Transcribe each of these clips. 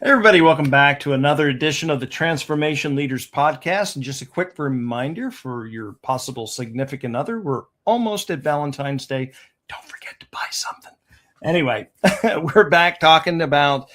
Hey everybody, welcome back to another edition of the Transformation Leaders Podcast. And just a quick reminder for your possible significant other, we're almost at Valentine's Day. Don't forget to buy something. Anyway, we're back talking about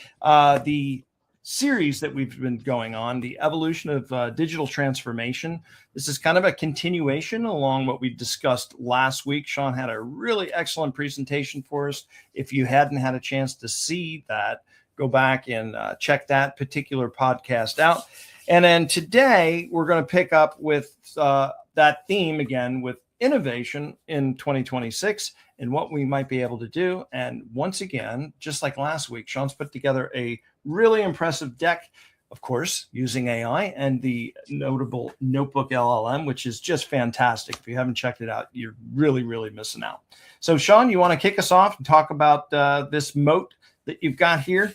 the series that we've been going on, the evolution of digital transformation. This is kind of a continuation along what we discussed last week. Sean had a really excellent presentation for us. If you hadn't had a chance to see that, go back and check that particular podcast out. And then today we're going to pick up with that theme again with innovation in 2026 and what we might be able to do. And once again, just like last week, Sean's put together a really impressive deck, of course, using AI and the notable Notebook LLM, which is just fantastic. If you haven't checked it out, you're really, really missing out. So Sean, you want to kick us off and talk about this moat that you've got here?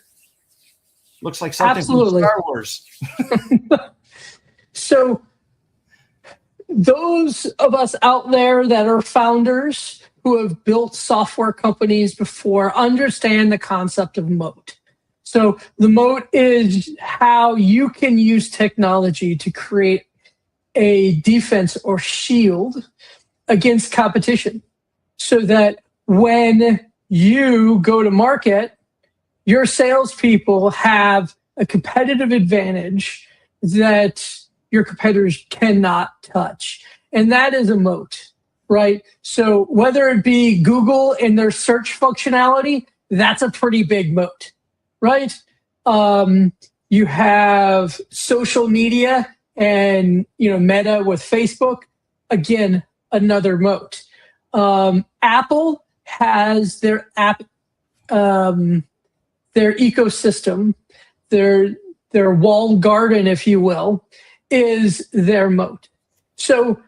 Looks like something Absolutely. from Star Wars. So those of us out there that are founders who have built software companies before understand the concept of moat. So the moat is how you can use technology to create a defense or shield against competition so that when you go to market, your salespeople have a competitive advantage that your competitors cannot touch. And that is a moat, right? So whether it be Google and their search functionality, that's a pretty big moat, right? You have social media and, Meta with Facebook, again, another moat. Apple has their app, their ecosystem, their walled garden, if you will, is their moat. So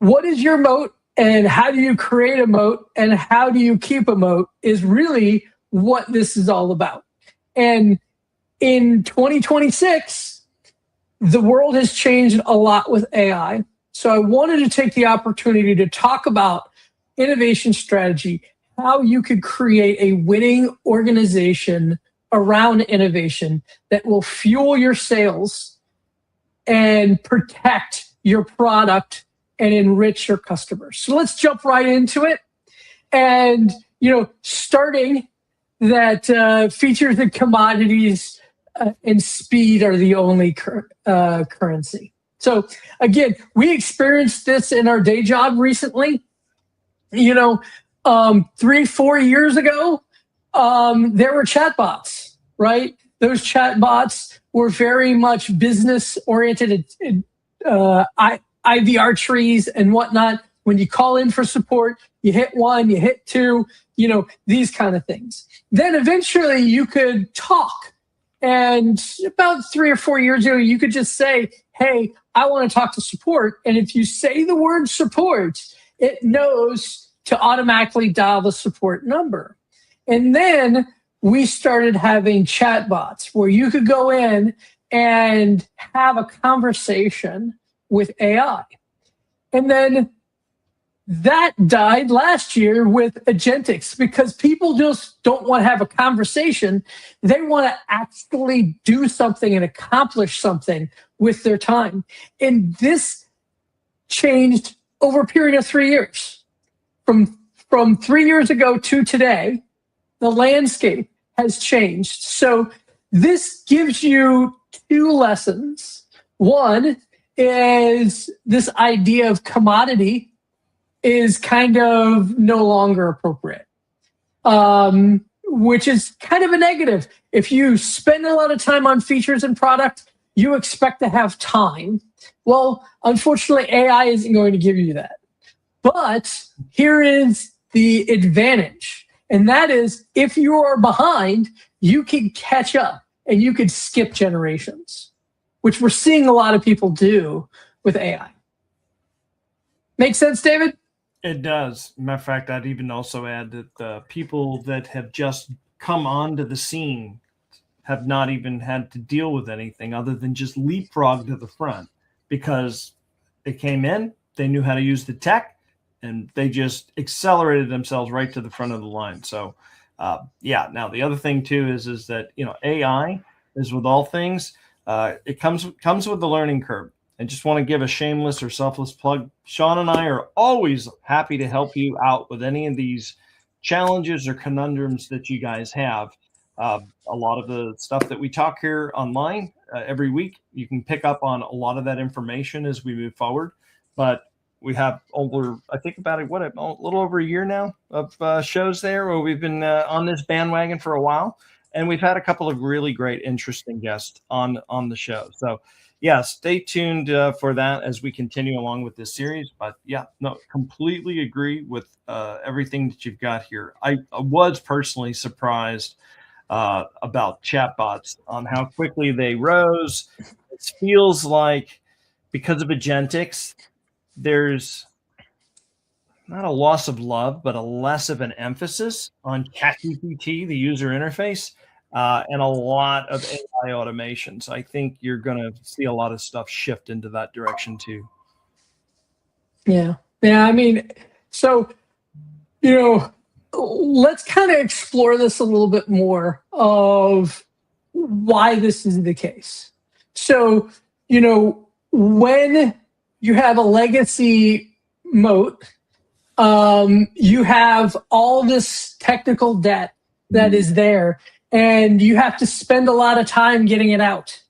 what is your moat and how do you create a moat and how do you keep a moat is really what this is all about. And in 2026, the world has changed a lot with AI. So I wanted to take the opportunity to talk about innovation strategy, how you could create a winning organization around innovation that will fuel your sales and protect your product and enrich your customers. So let's jump right into it. And, starting that features and commodities and speed are the only currency. So again, we experienced this in our day job recently. 3-4 years ago, there were chatbots, right? Those chatbots were very much business-oriented, IVR trees and whatnot. When you call in for support, you hit 1, you hit 2, these kind of things. Then eventually you could talk. And about 3 or 4 years ago, you could just say, hey, I want to talk to support. And if you say the word support, it knows to automatically dial the support number. And then we started having chatbots where you could go in and have a conversation with AI. And then that died last year with agentics because people just don't want to have a conversation. They want to actually do something and accomplish something with their time. And this changed over a period of 3 years. From 3 years ago to today, the landscape has changed. So this gives you 2 lessons. One is this idea of commodity is kind of no longer appropriate, which is kind of a negative. If you spend a lot of time on features and product, you expect to have time. Well, unfortunately, AI isn't going to give you that. But here is the advantage. And that is if you are behind, you can catch up and you could skip generations, which we're seeing a lot of people do with AI. Make sense, David? It does. Matter of fact, I'd even also add that the people that have just come onto the scene have not even had to deal with anything other than just leapfrog to the front because they came in, they knew how to use the tech, and they just accelerated themselves right to the front of the line. So, Now the other thing too is that AI as with all things, it comes with the learning curve. I just want to give a shameless or selfless plug. Sean and I are always happy to help you out with any of these challenges or conundrums that you guys have. A lot of the stuff that we talk here online every week, you can pick up on a lot of that information as we move forward. But we have over, I think about it, a little over a year now of shows there where we've been on this bandwagon for a while. And we've had a couple of really great, interesting guests on the show. So, yeah, stay tuned for that as we continue along with this series. But yeah, no, completely agree with everything that you've got here. I was personally surprised about chatbots on how quickly they rose. It feels like because of agentics, there's not a loss of love, but a less of an emphasis on ChatGPT, the user interface, and a lot of AI automations. I think you're going to see a lot of stuff shift into that direction too. Yeah. I mean, so, let's kind of explore this a little bit more of why this is the case. So, when you have a legacy moat, you have all this technical debt that is there, and you have to spend a lot of time getting it out,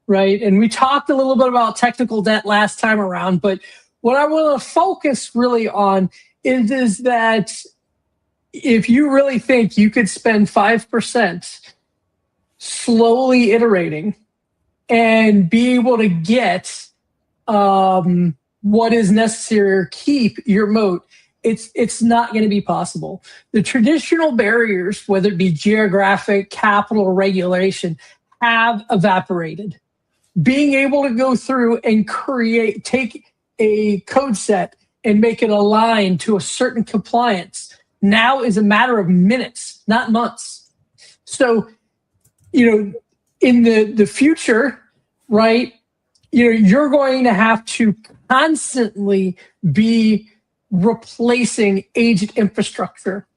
right? And we talked a little bit about technical debt last time around, but what I want to focus really on is that if you really think you could spend 5% slowly iterating and be able to get what is necessary or keep your moat, it's not going to be possible. The traditional barriers, whether it be geographic, capital, or regulation, have evaporated. Being able to go through and take a code set and make it align to a certain compliance now is a matter of minutes, not months. So, in the future, right, you're going to have to constantly be replacing aged infrastructure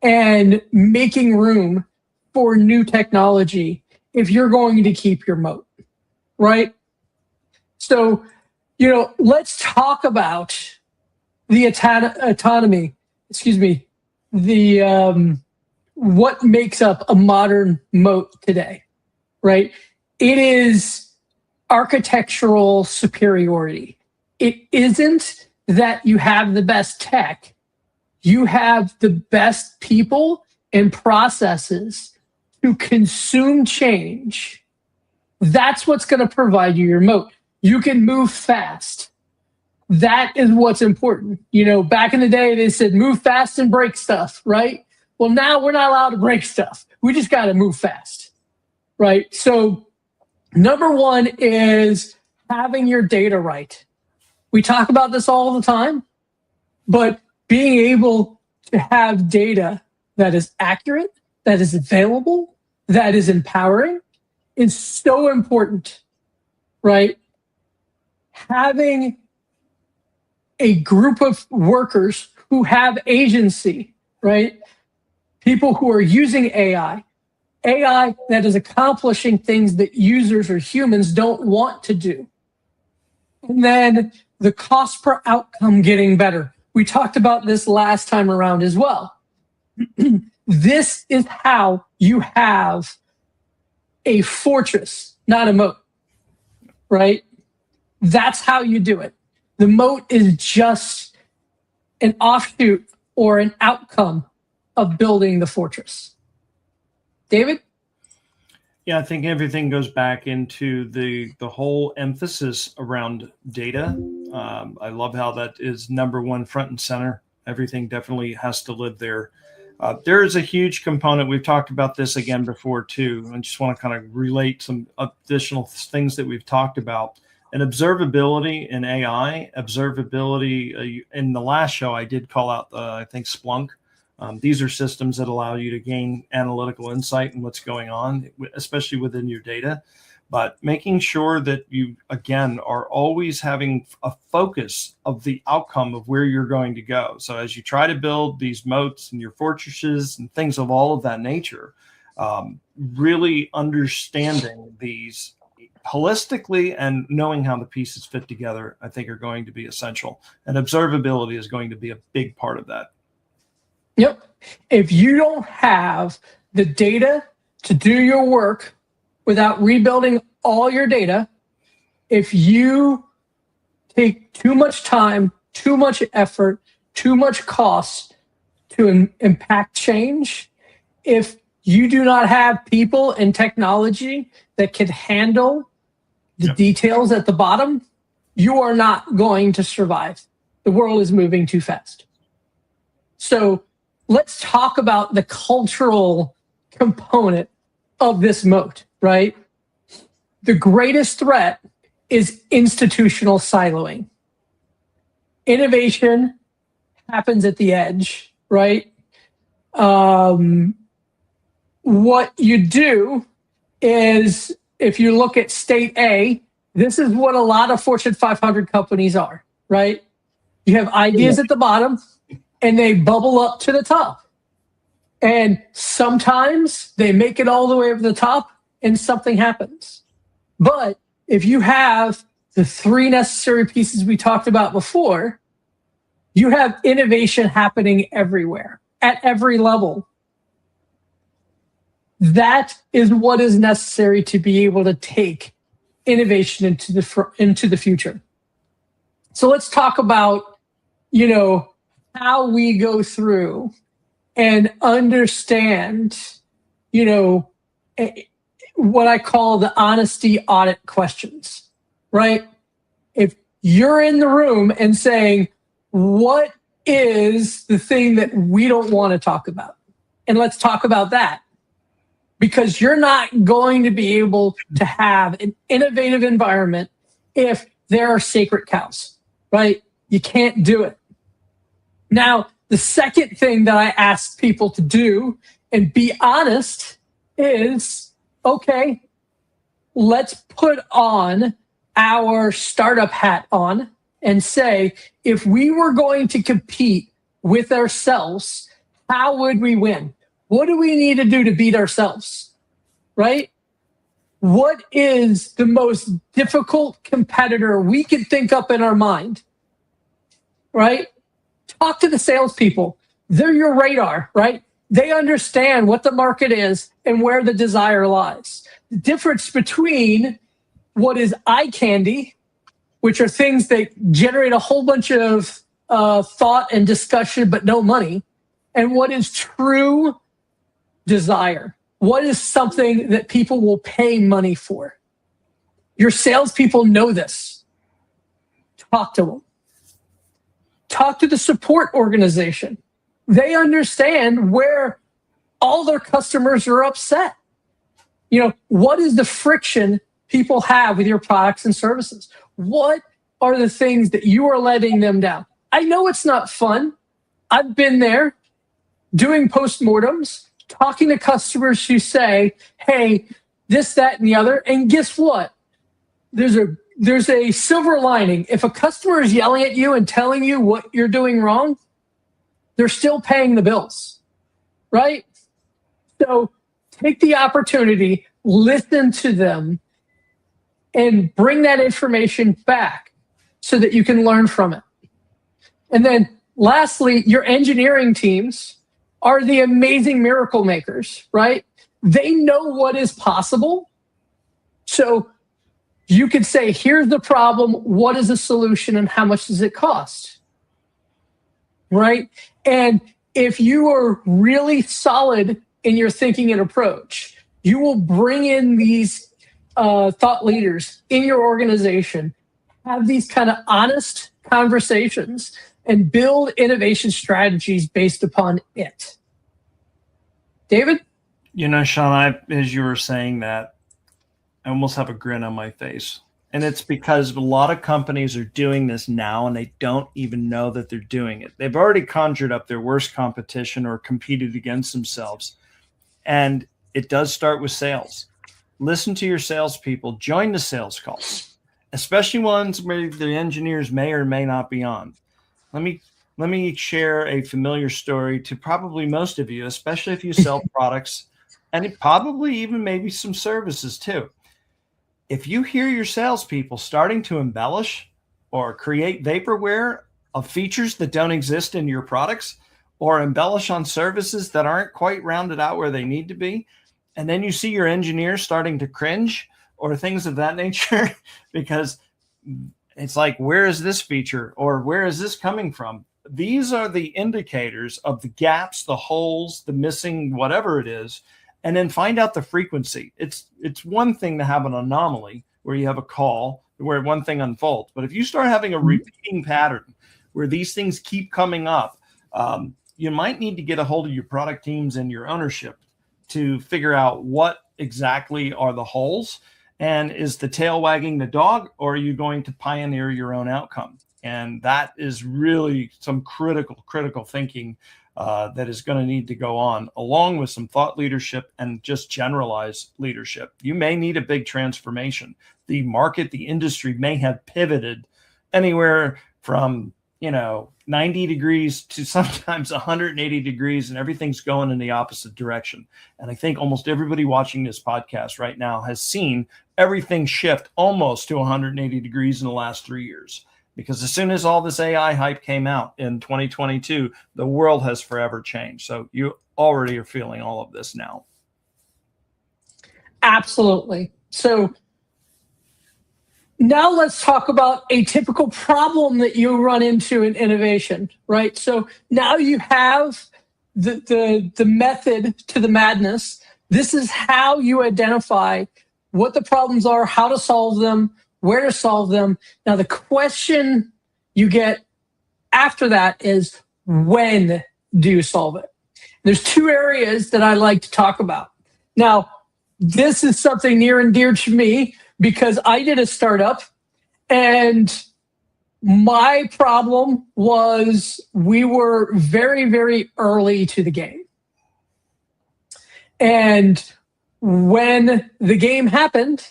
and making room for new technology if you're going to keep your moat, right? So, let's talk about the autonomy, what makes up a modern moat today, right? It is architectural superiority. It isn't that you have the best tech. You have the best people and processes to consume change. That's what's going to provide you your moat. You can move fast. That is what's important. Back in the day, they said move fast and break stuff, right? Well, now we're not allowed to break stuff. We just got to move fast, right? So number one is having your data right. We talk about this all the time, but being able to have data that is accurate, that is available, that is empowering is so important, right? Having a group of workers who have agency, right? People who are using AI that is accomplishing things that users or humans don't want to do. And then the cost per outcome getting better. We talked about this last time around as well. This is how you have a fortress, not a moat, right? That's how you do it. The moat is just an offshoot or an outcome of building the fortress. David? Yeah, I think everything goes back into the whole emphasis around data. I love how that is number one, front and center. Everything definitely has to live there. There is a huge component. We've talked about this again before too. I just want to kind of relate some additional things that we've talked about. And observability in AI, observability in the last show, I did call out, I think, Splunk. These are systems that allow you to gain analytical insight in what's going on, especially within your data. But making sure that you, again, are always having a focus of the outcome of where you're going to go. So as you try to build these moats and your fortresses and things of all of that nature, really understanding these holistically and knowing how the pieces fit together, I think, are going to be essential. And observability is going to be a big part of that. Yep. If you don't have the data to do your work without rebuilding all your data, if you take too much time, too much effort, too much cost to impact change, if you do not have people and technology that can handle the details at the bottom, you are not going to survive. The world is moving too fast. So let's talk about the cultural component of this moat, right? The greatest threat is institutional siloing. Innovation happens at the edge, right? What you do is, if you look at state A, this is what a lot of Fortune 500 companies are, right? You have ideas at the bottom and they bubble up to the top. And sometimes they make it all the way over the top and something happens. But if you have the three necessary pieces we talked about before, you have innovation happening everywhere, at every level. That is what is necessary to be able to take innovation into the future. So let's talk about, how we go through and understand, what I call the honesty audit questions, right? If you're in the room and saying, what is the thing that we don't want to talk about? And let's talk about that. Because you're not going to be able to have an innovative environment if there are sacred cows, right? You can't do it. Now, the second thing that I ask people to do and be honest is, okay, let's put on our startup hat on and say, if we were going to compete with ourselves, how would we win? What do we need to do to beat ourselves, right? What is the most difficult competitor we could think up in our mind, right? Talk to the salespeople. They're your radar, right? They understand what the market is and where the desire lies. The difference between what is eye candy, which are things that generate a whole bunch of thought and discussion, but no money, and what is true desire. What is something that people will pay money for? Your salespeople know this. Talk to them. Talk to the support organization. They understand where all their customers are upset. What is the friction people have with your products and services? What are the things that you are letting them down? I know it's not fun. I've been there doing postmortems, talking to customers who say, hey, this, that, and the other. And guess what? There's a silver lining. If a customer is yelling at you and telling you what you're doing wrong, they're still paying the bills, right? So take the opportunity, listen to them, and bring that information back so that you can learn from it. And then lastly, your engineering teams are the amazing miracle makers, right? They know what is possible. So you could say, here's the problem, what is the solution, and how much does it cost? Right? And if you are really solid in your thinking and approach, you will bring in these thought leaders in your organization, have these kind of honest conversations, and build innovation strategies based upon it. David? Sean, as you were saying that, I almost have a grin on my face. And it's because a lot of companies are doing this now and they don't even know that they're doing it. They've already conjured up their worst competition or competed against themselves. And it does start with sales. Listen to your salespeople. Join the sales calls, especially ones where the engineers may or may not be on. Let me share a familiar story to probably most of you, especially if you sell products and it probably even maybe some services too. If you hear your salespeople starting to embellish or create vaporware of features that don't exist in your products, or embellish on services that aren't quite rounded out where they need to be, and then you see your engineers starting to cringe or things of that nature, because it's like, where is this feature or where is this coming from? These are the indicators of the gaps, the holes, the missing, whatever it is, and then find out the frequency. It's one thing to have an anomaly where you have a call where one thing unfolds, but if you start having a repeating pattern where these things keep coming up, you might need to get a hold of your product teams and your ownership to figure out what exactly are the holes, and is the tail wagging the dog, or are you going to pioneer your own outcome? And that is really some critical thinking that is going to need to go on, along with some thought leadership and just generalized leadership. You may need a big transformation. The market, the industry may have pivoted anywhere from 90 degrees to sometimes 180 degrees, and everything's going in the opposite direction. And I think almost everybody watching this podcast right now has seen everything shift almost to 180 degrees in the last 3 years. Because as soon as all this AI hype came out in 2022, the world has forever changed. So you already are feeling all of this now. Absolutely. So now let's talk about a typical problem that you run into in innovation, right? So now you have the method to the madness. This is how you identify what the problems are, how to solve them, where to solve them. Now, the question you get after that is, when do you solve it? There's two areas that I like to talk about. Now, this is something near and dear to me because I did a startup, and my problem was we were very, very early to the game. And when the game happened,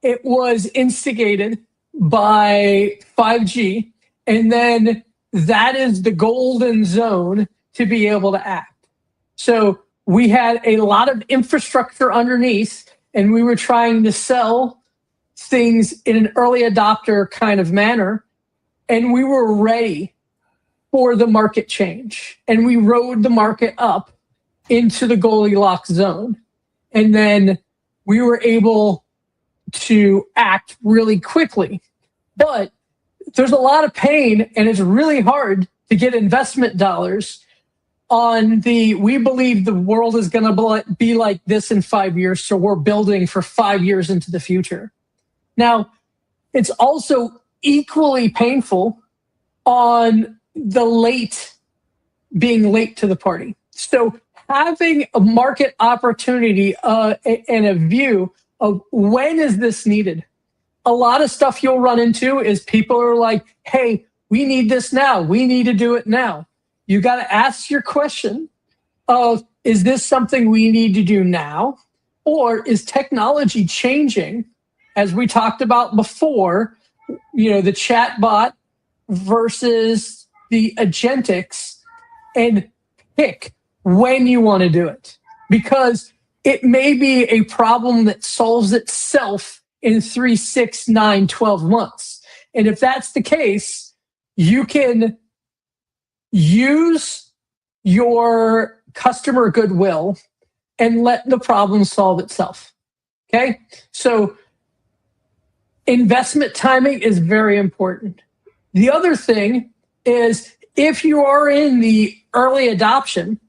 it was instigated by 5G, and then that is the golden zone to be able to act. So we had a lot of infrastructure underneath, and we were trying to sell things in an early adopter kind of manner, and we were ready for the market change. And we rode the market up into the Goldilocks zone. And then we were able to act really quickly. But there's a lot of pain, and it's really hard to get investment dollars on we believe the world is going to be like this in 5 years, so we're building for 5 years into the future. Now, it's also equally painful on being late to the party. So having a market opportunity and a view of when is this needed. A lot of stuff you'll run into is people are like, hey, we need this now. We need to do it now. You got to ask your question of, is this something we need to do now? Or is technology changing? As we talked about before, the chat bot versus the agentics, and pick when you want to do it. Because it may be a problem that solves itself in 3, 6, 9, 12 months. And if that's the case, you can use your customer goodwill and let the problem solve itself. Okay? So investment timing is very important. The other thing is, if you are in the early adoption,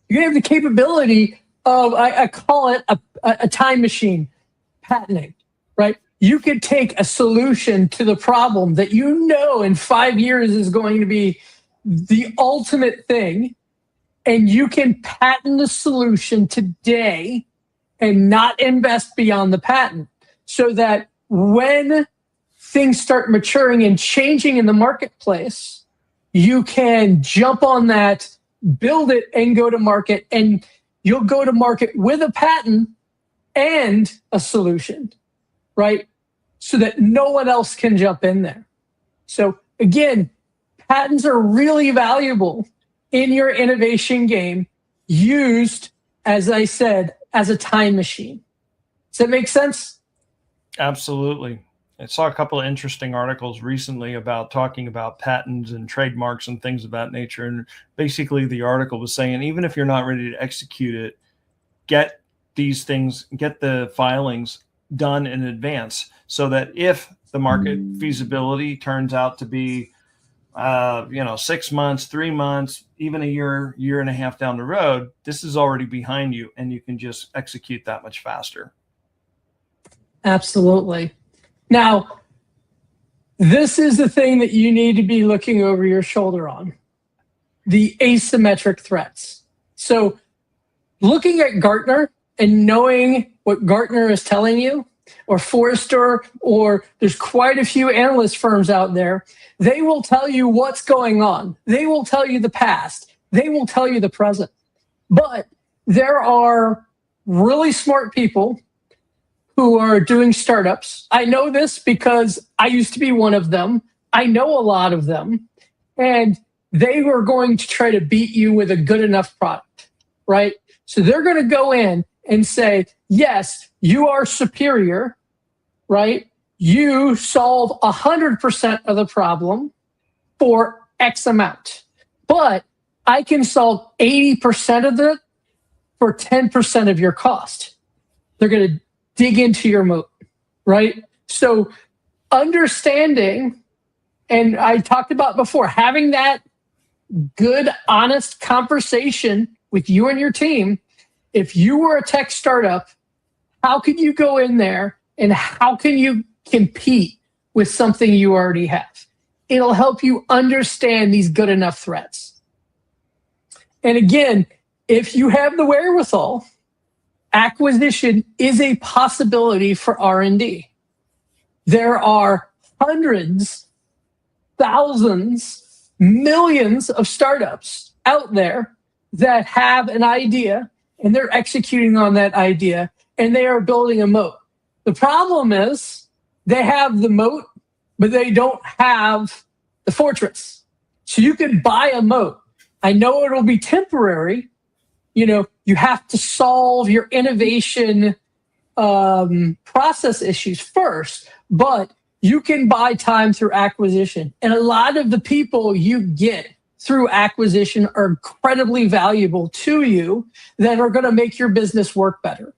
you have the capability of, I call it a time machine, patenting, right? You could take a solution to the problem that in 5 years is going to be the ultimate thing, and you can patent the solution today and not invest beyond the patent, so that when things start maturing and changing in the marketplace, you can jump on that, build it, and go to market. And you'll go to market with a patent and a solution, right? So that no one else can jump in there. So again, patents are really valuable in your innovation game, used as I said, as a time machine. Does that make sense? Absolutely. I saw a couple of interesting articles recently about talking about patents and trademarks and things of that nature. And basically the article was saying, even if you're not ready to execute it, get these things, get the filings done in advance so that if the market feasibility turns out to be, 6 months, 3 months, even a year and a half down the road, this is already behind you and you can just execute that much faster. Absolutely. Now, this is the thing that you need to be looking over your shoulder on, the asymmetric threats. So looking at Gartner and knowing what Gartner is telling you, or Forrester, or there's quite a few analyst firms out there, they will tell you what's going on. They will tell you the past. They will tell you the present. But there are really smart people who are doing startups. I know this because I used to be one of them. I know a lot of them. And they were going to try to beat you with a good enough product, right? So they're going to go in and say, yes, you are superior, right? You solve 100% of the problem for X amount. But I can solve 80% of it for 10% of your cost. They're going to dig into your moat, right? So understanding, and I talked about before, having that good, honest conversation with you and your team. If you were a tech startup, how can you go in there and how can you compete with something you already have? It'll help you understand these good enough threats. And again, if you have the wherewithal, acquisition is a possibility for R&D. There are hundreds, thousands, millions of startups out there that have an idea and they're executing on that idea and they are building a moat. The problem is they have the moat, but they don't have the fortress. So you can buy a moat. I know it'll be temporary. You have to solve your innovation process issues first, but you can buy time through acquisition. And a lot of the people you get through acquisition are incredibly valuable to you that are going to make your business work better.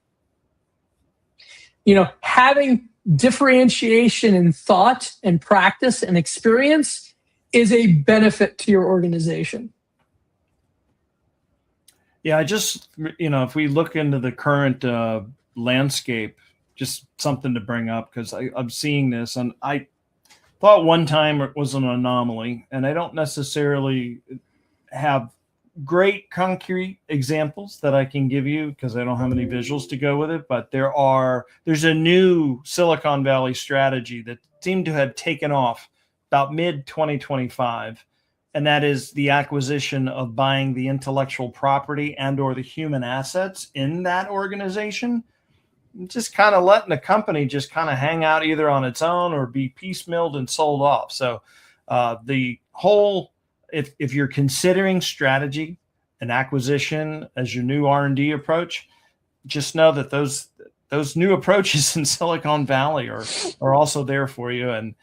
Having differentiation in thought and practice and experience is a benefit to your organization. Yeah, if we look into the current landscape, just something to bring up because I'm seeing this, and I thought one time it was an anomaly, and I don't necessarily have great concrete examples that I can give you because I don't have any visuals to go with it, but there's a new Silicon Valley strategy that seemed to have taken off about mid-2025. And that is the acquisition of buying the intellectual property and or the human assets in that organization, just kind of letting the company just kind of hang out either on its own or be piecemealed and sold off. So the whole, if you're considering strategy and acquisition as your new R&D approach, just know that those new approaches in Silicon Valley are also there for you. And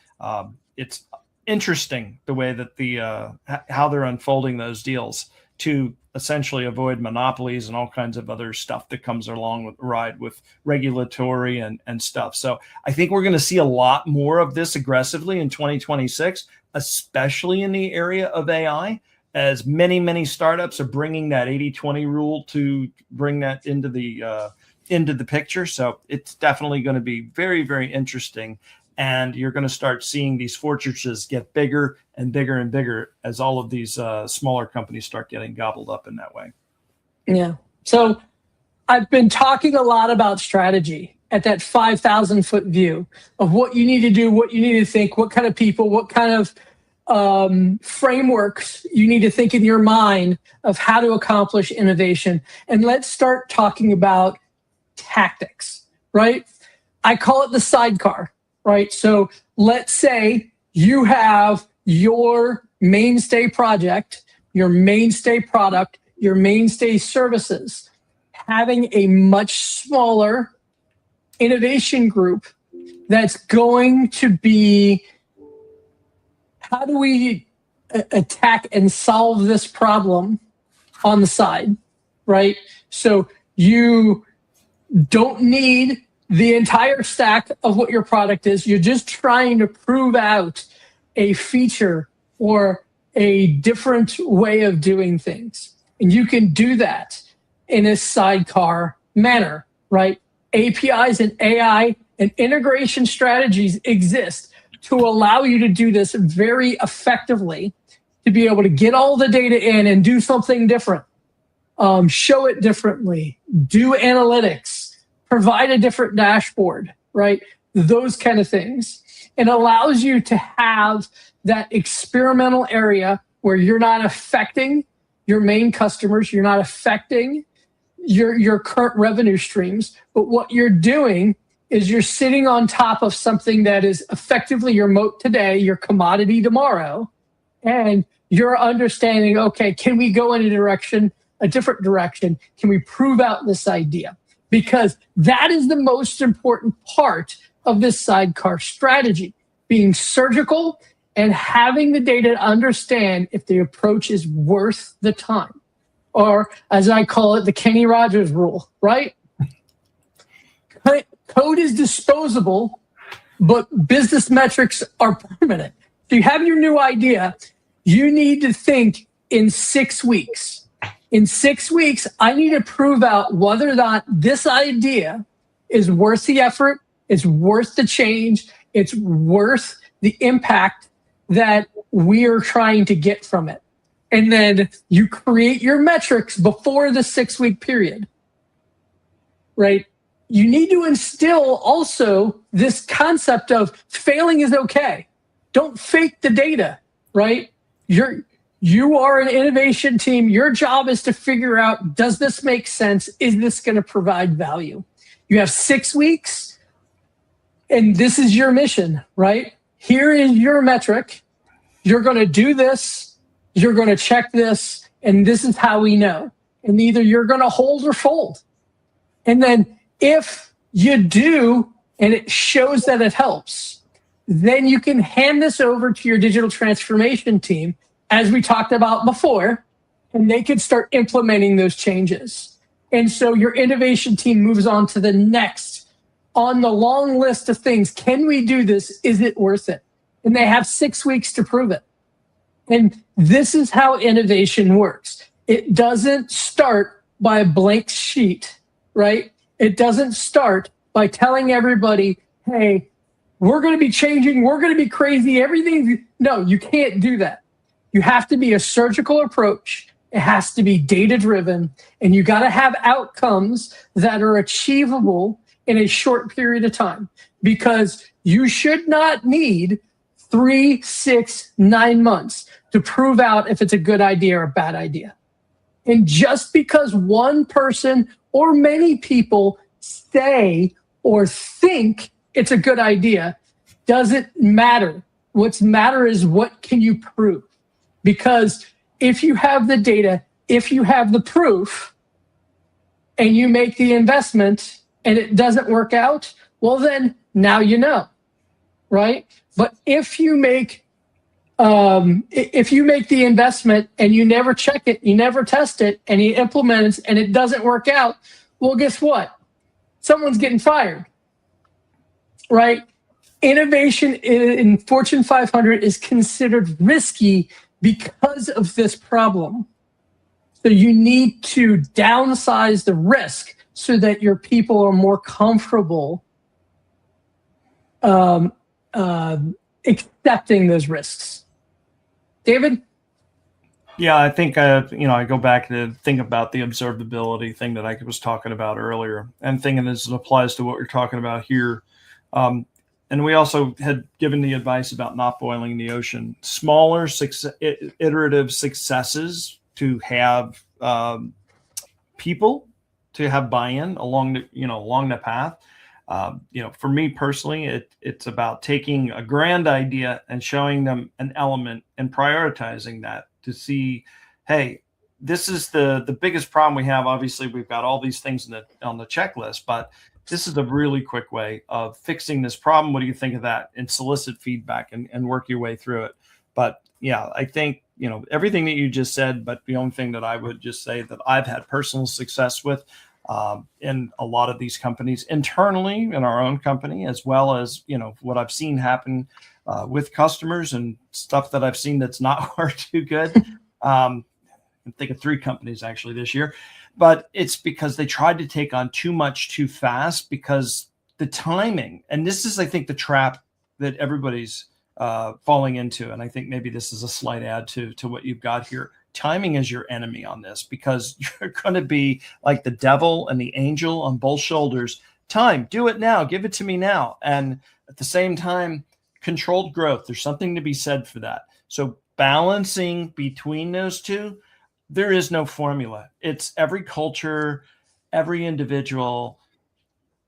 it's interesting the way that how they're unfolding those deals to essentially avoid monopolies and all kinds of other stuff that comes along with ride with regulatory and stuff. So I think we're going to see a lot more of this aggressively in 2026, especially in the area of AI, as many startups are bringing that 80-20 rule to bring that into the picture. So it's definitely going to be very, very interesting. And you're going to start seeing these fortresses get bigger and bigger and bigger as all of these smaller companies start getting gobbled up in that way. Yeah. So I've been talking a lot about strategy at that 5,000-foot view of what you need to do, what you need to think, what kind of people, what kind of frameworks you need to think in your mind of how to accomplish innovation. And let's start talking about tactics, right? I call it the sidecar. Right. So let's say you have your mainstay project, your mainstay product, your mainstay services. having a much smaller innovation group that's going to be, how do we attack and solve this problem on the side, right? So you don't need the entire stack of what your product is. You're just trying to prove out a feature or a different way of doing things. And you can do that in a sidecar manner, right? APIs and AI and integration strategies exist to allow you to do this very effectively, to be able to get all the data in and do something different, show it differently, do analytics, provide a different dashboard, right? Those kind of things. It allows you to have that experimental area where you're not affecting your main customers, you're not affecting your current revenue streams, but what you're doing is you're sitting on top of something that is effectively your moat today, your commodity tomorrow, and you're understanding, okay, can we go in a different direction? Can we prove out this idea? Because that is the most important part of this sidecar strategy, being surgical and having the data to understand if the approach is worth the time. Or as I call it, the Kenny Rogers rule, right? Code is disposable, but business metrics are permanent. So you have your new idea. You need to think in 6 weeks. In 6 weeks, I need to prove out whether or not this idea is worth the effort, it's worth the change, it's worth the impact that we are trying to get from it. And then you create your metrics before the 6-week period, right? You need to instill also this concept of failing is okay. Don't fake the data, right? You are an innovation team. Your job is to figure out, does this make sense? Is this going to provide value? You have 6 weeks, and this is your mission, right? Here is your metric. You're going to do this. You're going to check this, and this is how we know. And either you're going to hold or fold. And then if you do, and it shows that it helps, then you can hand this over to your digital transformation team, as we talked about before, and they could start implementing those changes. And so your innovation team moves on to the next on the long list of things. Can we do this? Is it worth it? And they have 6 weeks to prove it. And this is how innovation works. It doesn't start by a blank sheet, right? It doesn't start by telling everybody, hey, we're going to be changing, we're going to be crazy, everything. No, you can't do that. You have to be a surgical approach. It has to be data-driven, and you got to have outcomes that are achievable in a short period of time, because you should not need 3, 6, 9 months to prove out if it's a good idea or a bad idea. And just because one person or many people say or think it's a good idea doesn't matter. What's matter is what can you prove? Because if you have the data, if you have the proof, and you make the investment and it doesn't work out, well, then now you know, right? But if you make the investment and you never check it, you never test it, and you implement it and it doesn't work out, well, guess what? Someone's getting fired, right? Innovation in Fortune 500 is considered risky because of this problem. So you need to downsize the risk so that your people are more comfortable accepting those risks. David? Yeah, I think, I go back to think about the observability thing that I was talking about earlier, and thinking this applies to what we're talking about here. And we also had given the advice about not boiling the ocean. Smaller iterative successes to have people to have buy-in along the path. For me personally, it's about taking a grand idea and showing them an element and prioritizing that to see, hey, this is the biggest problem we have. Obviously, we've got all these things on the checklist, but this is a really quick way of fixing this problem. What do you think of that? And solicit feedback and work your way through it. But yeah, I think, everything that you just said, but the only thing that I would just say that I've had personal success with in a lot of these companies internally in our own company, as well as, what I've seen happen with customers and stuff that I've seen that's not worked too good. I'm thinking 3 companies actually this year, but it's because they tried to take on too much too fast because the timing, and this is, I think, the trap that everybody's falling into. And I think maybe this is a slight add to what you've got here. Timing is your enemy on this, because you're going to be like the devil and the angel on both shoulders. Time, do it now, give it to me now. And at the same time, controlled growth, there's something to be said for that. So balancing between those two, there is no formula. It's every culture, every individual,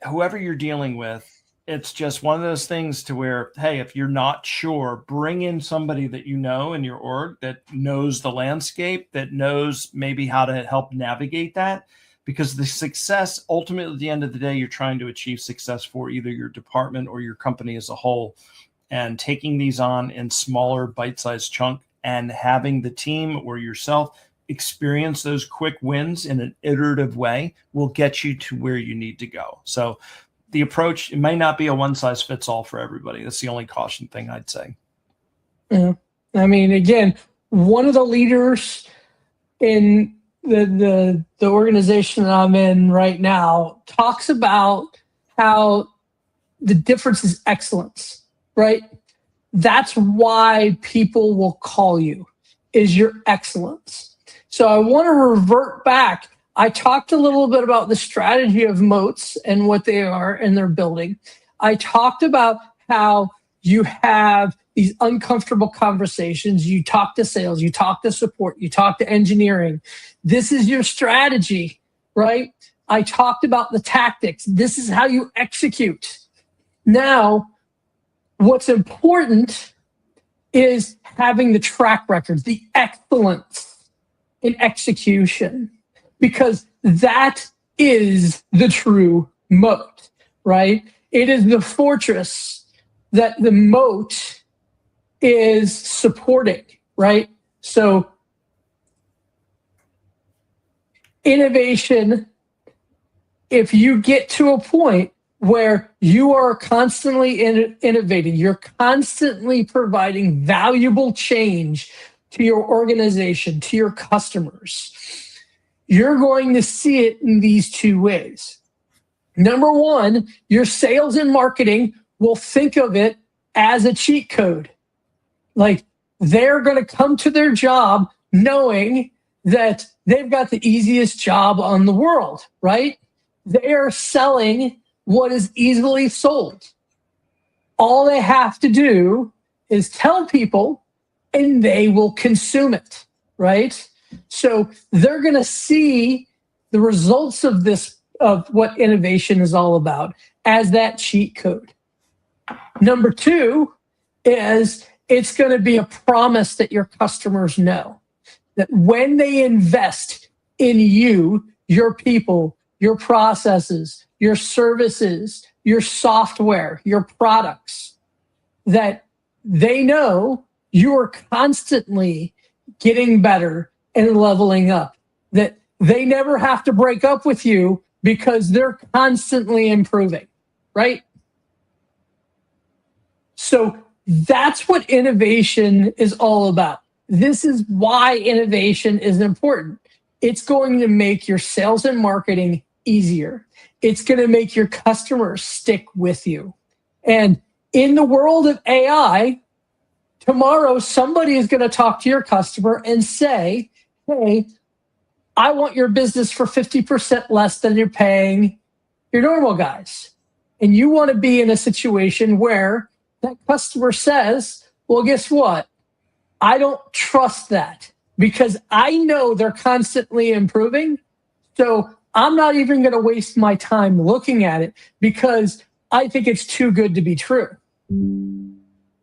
whoever you're dealing with. It's just one of those things to where, hey, if you're not sure, bring in somebody that you know in your org that knows the landscape, that knows maybe how to help navigate that. Because the success, ultimately, at the end of the day, you're trying to achieve success for either your department or your company as a whole. And taking these on in smaller bite-sized chunk and having the team or yourself experience those quick wins in an iterative way will get you to where you need to go. So the approach, it may not be a one size fits all for everybody. That's the only caution thing I'd say. Yeah. I mean, again, one of the leaders in the organization that I'm in right now talks about how the difference is excellence, right? That's why people will call you, is your excellence. So I want to revert back. I talked a little bit about the strategy of moats and what they are and their building. I talked about how you have these uncomfortable conversations. You talk to sales, you talk to support, you talk to engineering. This is your strategy, right? I talked about the tactics. This is how you execute. Now, what's important is having the track records, the excellence in execution, because that is the true moat, right? It is the fortress that the moat is supporting, right? So innovation, if you get to a point where you are constantly innovating, you're constantly providing valuable change to your organization, to your customers, you're going to see it in these 2 ways. Number one, your sales and marketing will think of it as a cheat code. Like, they're going to come to their job knowing that they've got the easiest job on the world, right? They are selling what is easily sold. All they have to do is tell people and they will consume it, right? So they're going to see the results of this, of what innovation is all about, as that cheat code. Number 2 is it's going to be a promise that your customers know that when they invest in you, your people, your processes, your services, your software, your products, that they know you are constantly getting better and leveling up, that they never have to break up with you because they're constantly improving, right? So that's what innovation is all about. This is why innovation is important. It's going to make your sales and marketing easier. It's going to make your customers stick with you. And in the world of AI, tomorrow somebody is going to talk to your customer and say, hey, I want your business for 50% less than you're paying your normal guys. And you want to be in a situation where that customer says, well, guess what? I don't trust that because I know they're constantly improving. So I'm not even going to waste my time looking at it because I think it's too good to be true.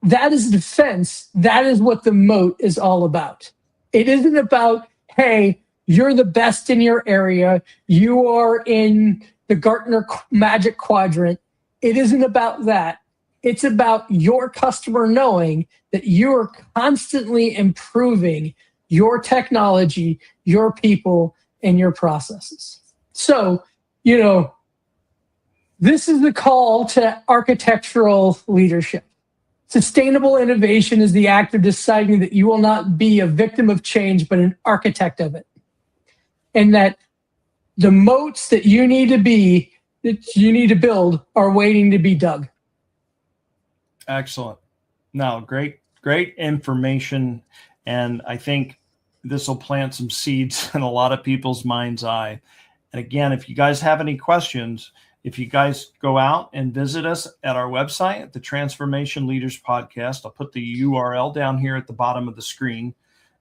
That is defense. That is what the moat is all about. It isn't about, hey, you're the best in your area. You are in the Gartner Magic Quadrant. It isn't about that. It's about your customer knowing that you are constantly improving your technology, your people, and your processes. So, this is the call to architectural leadership. Sustainable innovation is the act of deciding that you will not be a victim of change, but an architect of it. And that the moats that you need to build are waiting to be dug. Excellent. No, great information. And I think this will plant some seeds in a lot of people's mind's eye. And again, if you guys have any questions, if you guys go out and visit us at our website, at the Transformation Leaders Podcast, I'll put the URL down here at the bottom of the screen.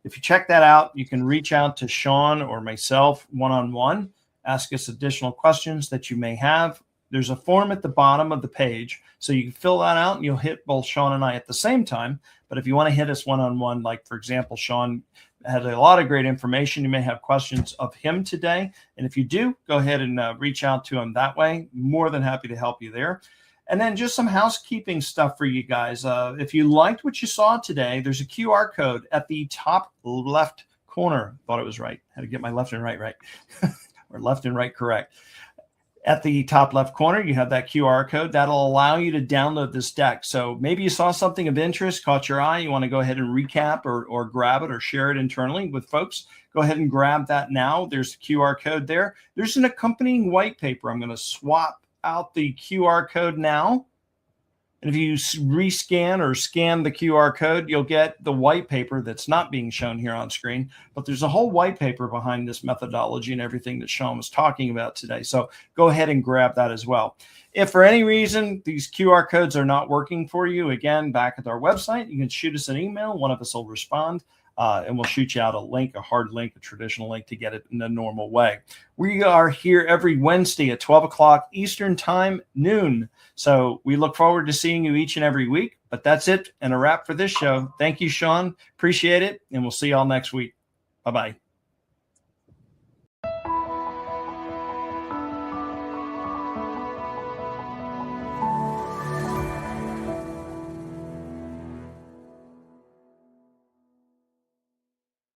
If you check that out, you can reach out to Sean or myself one-on-one, ask us additional questions that you may have. There's a form at the bottom of the page, so you can fill that out and you'll hit both Sean and I at the same time. But if you want to hit us one-on-one, like, for example, Sean had a lot of great information. You may have questions of him today. And if you do, go ahead and reach out to him that way. More than happy to help you there. And then just some housekeeping stuff for you guys. If you liked what you saw today, there's a QR code at the top left corner. Thought it was right. Had to get my left and right or left and right correct. At the top left corner, you have that QR code. That'll allow you to download this deck. So maybe you saw something of interest, caught your eye. You want to go ahead and recap or grab it or share it internally with folks. Go ahead and grab that now. There's the QR code there. There's an accompanying white paper. I'm going to swap out the QR code now. And if you rescan or scan the QR code, you'll get the white paper that's not being shown here on screen. But there's a whole white paper behind this methodology and everything that Sean was talking about today. So go ahead and grab that as well. If for any reason these QR codes are not working for you, again, back at our website, you can shoot us an email. One of us will respond. And we'll shoot you out a link, a hard link, a traditional link to get it in the normal way. We are here every Wednesday at 12 o'clock Eastern time, noon. So we look forward to seeing you each and every week. But that's it and a wrap for this show. Thank you, Sean. Appreciate it. And we'll see y'all next week. Bye-bye.